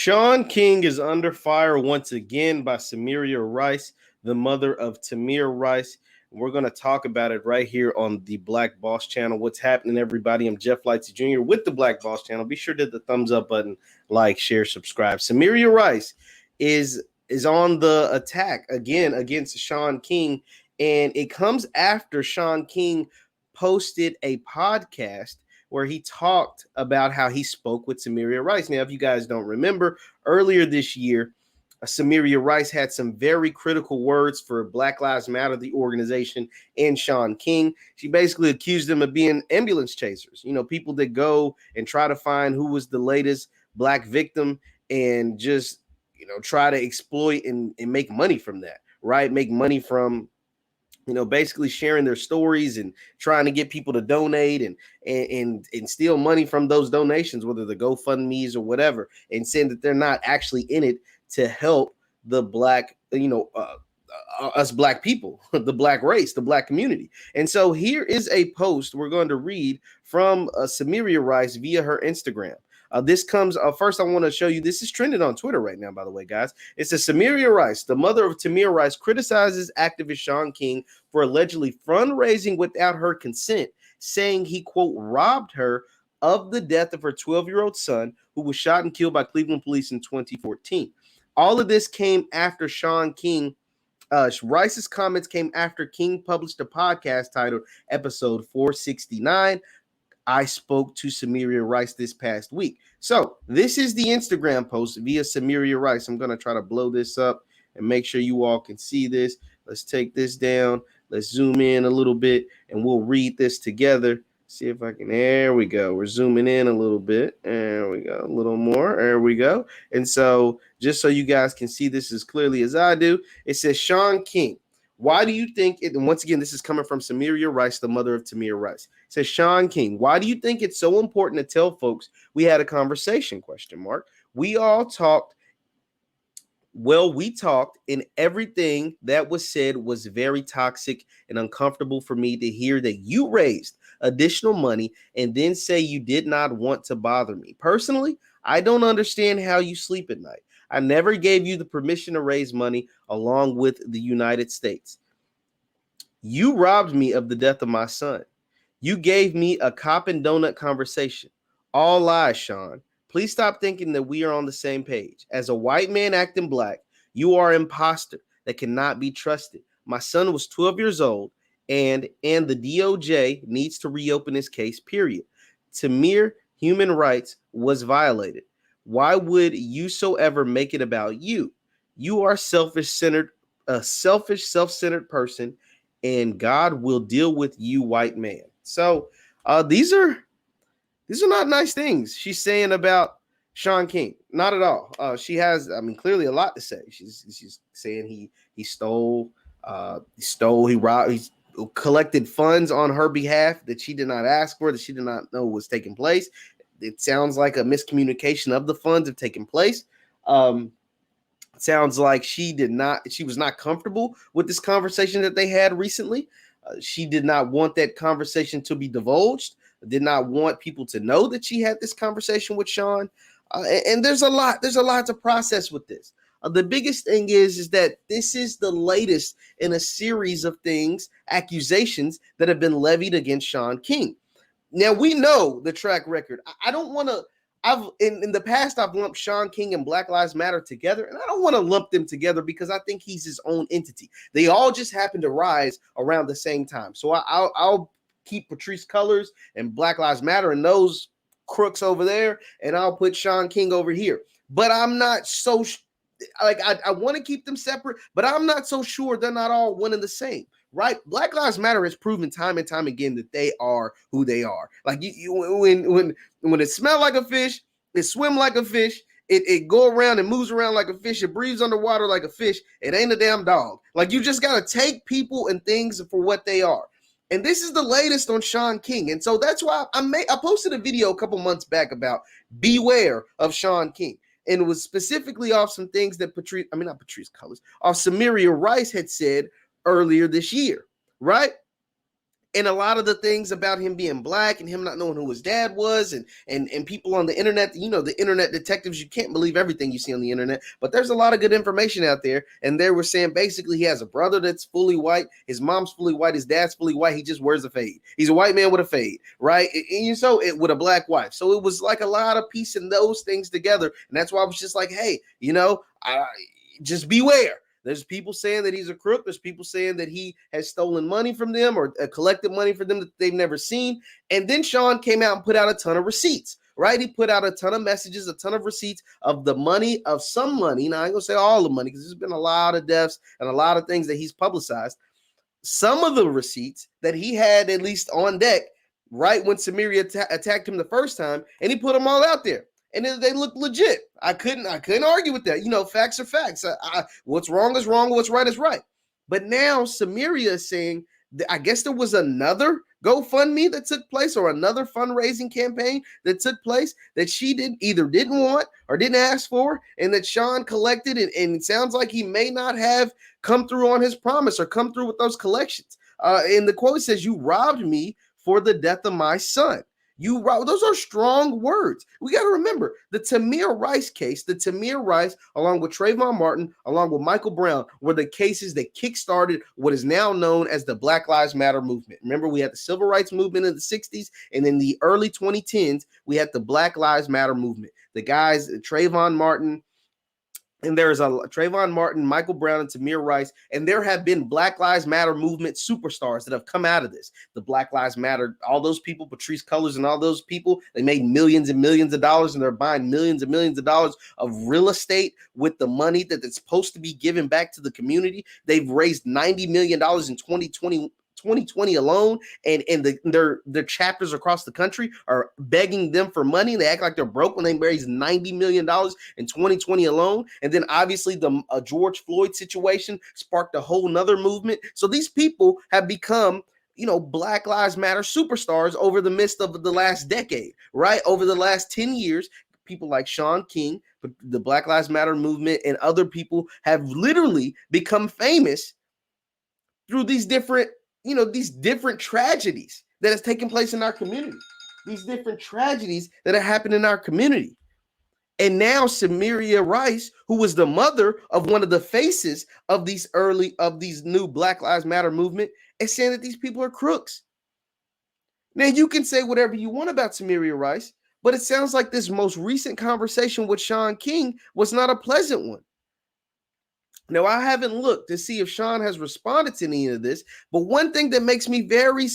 Shaun King is under fire once again by Samaria Rice, the mother of Tamir Rice. We're going to talk about it right here on the Black Boss channel. What's happening, everybody? I'm Jeff Lightsy Jr. with the Black Boss channel. Be sure to hit the thumbs up button, like, share, subscribe. Samaria Rice is on the attack again against Shaun King, and it comes after Shaun King posted a podcast where he talked about how he spoke with Samaria Rice. Now, if you guys don't remember, earlier this year, Samaria Rice had some very critical words for Black Lives Matter, the organization, and Shaun King. She basically accused them of being ambulance chasers, people that go and try to find who was the latest Black victim and just, try to exploit and make money from that, right? Make money from basically sharing their stories and trying to get people to donate and steal money from those donations, whether the GoFundMe's or whatever, and saying that they're not actually in it to help the Black, us Black people, the Black race, the Black community. And so here is a post we're going to read from Samaria Rice via her Instagram. This comes first. I want to show you. This is trending on Twitter right now, by the way, guys. It says Samaria Rice, the mother of Tamir Rice, criticizes activist Shaun King for allegedly fundraising without her consent, saying he, quote, robbed her of the death of her 12-year-old son, who was shot and killed by Cleveland police in 2014. All of this came after Shaun King. Rice's comments came after King published a podcast titled Episode 469. I spoke to Samaria Rice this past week. So this is the Instagram post via Samaria Rice. I'm going to try to blow this up and make sure you all can see this. Let's take this down. Let's zoom in a little bit and we'll read this together. See if I can. There we go. We're zooming in a little bit. There we go. A little more. There we go. And so just so you guys can see this as clearly as I do, it says Shaun King. Why do you think it, and once again, this is coming from Samaria Rice, the mother of Tamir Rice. It says, Shaun King, why do you think it's so important to tell folks we had a conversation, ? We all talked. Well, we talked, and everything that was said was very toxic and uncomfortable for me to hear that you raised additional money and then say you did not want to bother me. Personally, I don't understand how you sleep at night. I never gave you the permission to raise money along with the United States. You robbed me of the death of my son. You gave me a cop and donut conversation. All lies, Shaun. Please stop thinking that we are on the same page. As a white man acting Black, you are an imposter that cannot be trusted. My son was 12 years old, and the DOJ needs to reopen his case, period. Tamir, human rights was violated. Why would you so ever make it about you? You are a self-centered person, and God will deal with you, white man. So these are not nice things she's saying about Shaun King. Not at all. She has, clearly a lot to say. She's saying he stole, he robbed, he collected funds on her behalf that she did not ask for, that she did not know was taking place. It sounds like a miscommunication of the funds have taken place. It sounds like she was not comfortable with this conversation that they had recently. She did not want that conversation to be divulged, did not want people to know that she had this conversation with Shaun. And there's a lot to process with this. The biggest thing is that this is the latest in a series of accusations that have been levied against Shaun King. Now, we know the track record. I don't want to, in the past, I've lumped Shaun King and Black Lives Matter together, and I don't want to lump them together because I think he's his own entity. They all just happen to rise around the same time. So I'll keep Patrisse Cullors and Black Lives Matter and those crooks over there, and I'll put Shaun King over here. But I'm not so, I want to keep them separate, but I'm not so sure they're not all one and the same. Right? Black Lives Matter has proven time and time again that they are who they are. Like when it smells like a fish, it swim like a fish, it go around and moves around like a fish, it breathes underwater like a fish, it ain't a damn dog. Like, you just got to take people and things for what they are. And this is the latest on Shaun King. And so that's why I posted a video a couple months back about beware of Shaun King. And it was specifically off some things that Samaria Rice had said earlier this year, right? And a lot of the things about him being black and him not knowing who his dad was, and people on the internet, the internet detectives, you can't believe everything you see on the internet, but there's a lot of good information out there. And they were saying basically he has a brother that's fully white, his mom's fully white, his dad's fully white, he just wears a fade. He's a white man with a fade, right? With a black wife. So it was like a lot of piecing those things together. And that's why I was just like, hey, just beware. There's people saying that he's a crook. There's people saying that he has stolen money from them or collected money from them that they've never seen. And then Shaun came out and put out a ton of receipts, right? He put out a ton of messages, a ton of receipts of the money, of some money. Now, I ain't going to say all the money because there's been a lot of deaths and a lot of things that he's publicized. Some of the receipts that he had at least on deck right when Samaria attacked him the first time, and he put them all out there. And they look legit. I couldn't argue with that. Facts are facts. What's wrong is wrong. What's right is right. But now Samaria is saying, I guess there was another GoFundMe that took place or another fundraising campaign that took place that she didn't want or didn't ask for, and that Shaun collected. And it sounds like he may not have come through on his promise or come through with those collections. And the quote says, "You robbed me for the death of my son." Those are strong words. We got to remember the Tamir Rice case, along with Trayvon Martin, along with Michael Brown, were the cases that kickstarted what is now known as the Black Lives Matter movement. Remember, we had the civil rights movement in the 60s, and in the early 2010s, we had the Black Lives Matter movement. The guys, Trayvon Martin, and there's Trayvon Martin, Michael Brown, and Tamir Rice. And there have been Black Lives Matter movement superstars that have come out of this. The Black Lives Matter, all those people, Patrice Cullors and all those people, they made millions and millions of dollars, and they're buying millions and millions of dollars of real estate with the money that's supposed to be given back to the community. They've raised $90 million in 2020 alone, and their chapters across the country are begging them for money. They act like they're broke when they raised $90 million in 2020 alone. And then obviously the George Floyd situation sparked a whole nother movement. So these people have become Black Lives Matter superstars over the midst of the last decade, right? Over the last 10 years, people like Shaun King, the Black Lives Matter movement, and other people have literally become famous through these different tragedies that has taken place in our community, these different tragedies that have happened in our community. And now Samaria Rice, who was the mother of one of the faces of these new Black Lives Matter movement, is saying that these people are crooks. Now, you can say whatever you want about Samaria Rice, but it sounds like this most recent conversation with Shaun King was not a pleasant one. Now, I haven't looked to see if Shaun has responded to any of this, but one thing that makes me very,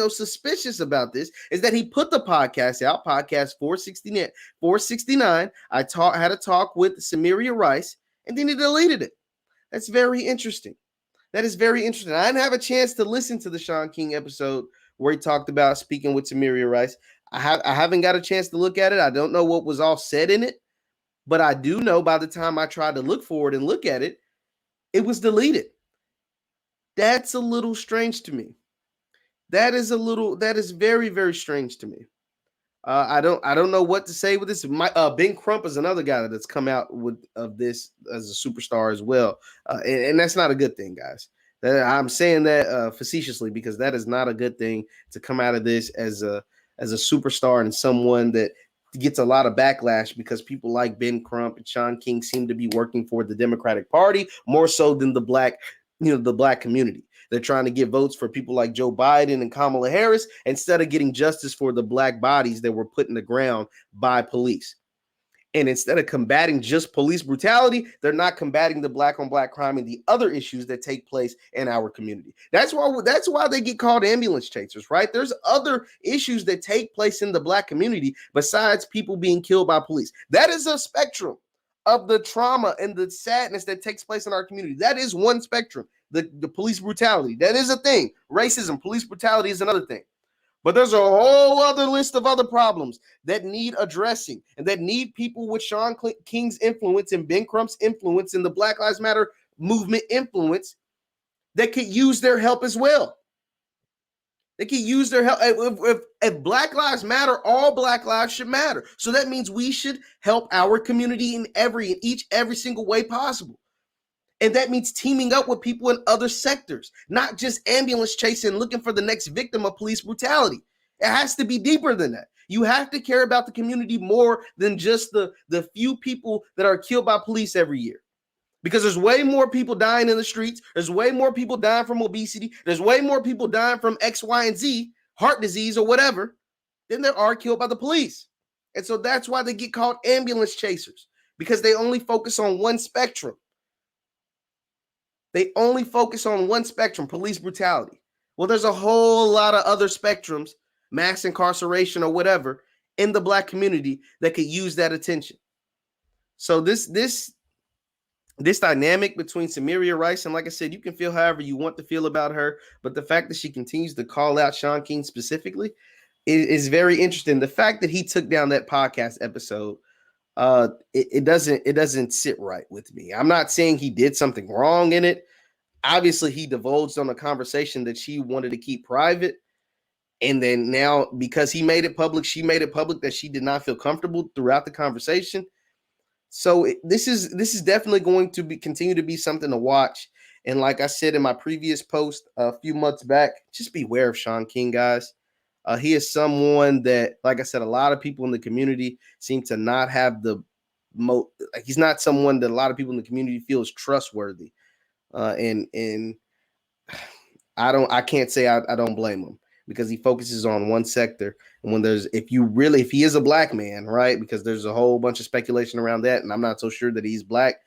suspicious about this is that he put the podcast out, podcast 469. I had a talk with Samaria Rice, and then he deleted it. That's very interesting. That is very interesting. I didn't have a chance to listen to the Shaun King episode where he talked about speaking with Samaria Rice. I haven't got a chance to look at it. I don't know what was all said in it. But I do know by the time I tried to look for it and look at it, it was deleted. That's a little strange to me. That is very, very strange to me. I don't know what to say with this. Ben Crump is another guy that's come out of this as a superstar as well. And that's not a good thing, guys. I'm saying that facetiously because that is not a good thing to come out of this as a superstar and someone that gets a lot of backlash because people like Ben Crump and Shaun King seem to be working for the Democratic Party more so than the black community. They're trying to get votes for people like Joe Biden and Kamala Harris instead of getting justice for the black bodies that were put in the ground by police. And instead of combating just police brutality, they're not combating the black on black crime and the other issues that take place in our community. That's why they get called ambulance chasers, right? There's other issues that take place in the black community besides people being killed by police. That is a spectrum of the trauma and the sadness that takes place in our community. That is one spectrum. The police brutality, that is a thing. Racism, police brutality is another thing. But there's a whole other list of other problems that need addressing and that need people with Shaun King's influence and Ben Crump's influence and the Black Lives Matter movement influence that could use their help as well. They could use their help. If Black Lives Matter, all Black lives should matter. So that means we should help our community in every single way possible. And that means teaming up with people in other sectors, not just ambulance chasing, looking for the next victim of police brutality. It has to be deeper than that. You have to care about the community more than just the few people that are killed by police every year. Because there's way more people dying in the streets. There's way more people dying from obesity. There's way more people dying from X, Y, and Z, heart disease or whatever, than there are killed by the police. And so that's why they get called ambulance chasers, because they only focus on one spectrum. They only focus on one spectrum, police brutality. Well, there's a whole lot of other spectrums, mass incarceration or whatever, in the Black community that could use that attention. So this dynamic between Samaria Rice, and like I said, you can feel however you want to feel about her, but the fact that she continues to call out Shaun King specifically is very interesting. The fact that he took down that podcast episode, it doesn't sit right with me. I'm not saying he did something wrong in it. Obviously, he divulged on a conversation that she wanted to keep private. And then now, because he made it public, she made it public that she did not feel comfortable throughout the conversation. So this is definitely going to continue to be something to watch. And like I said in my previous post a few months back, just beware of Shaun King, guys. He is someone that, like I said, a lot of people in the community seem to not have like he's not someone that a lot of people in the community feel is trustworthy. And I can't say I don't blame him, because he focuses on one sector. And when if he is a Black man, right? Because there's a whole bunch of speculation around that, and I'm not so sure that he's Black.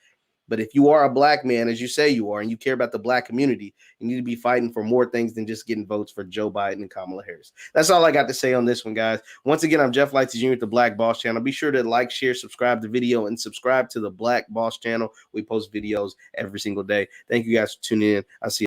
But if you are a Black man, as you say you are, and you care about the Black community, you need to be fighting for more things than just getting votes for Joe Biden and Kamala Harris. That's all I got to say on this one, guys. Once again, I'm Jeff Lightsy Jr. with the Black Boss Channel. Be sure to like, share, subscribe to the video, and subscribe to the Black Boss Channel. We post videos every single day. Thank you guys for tuning in. I'll see you.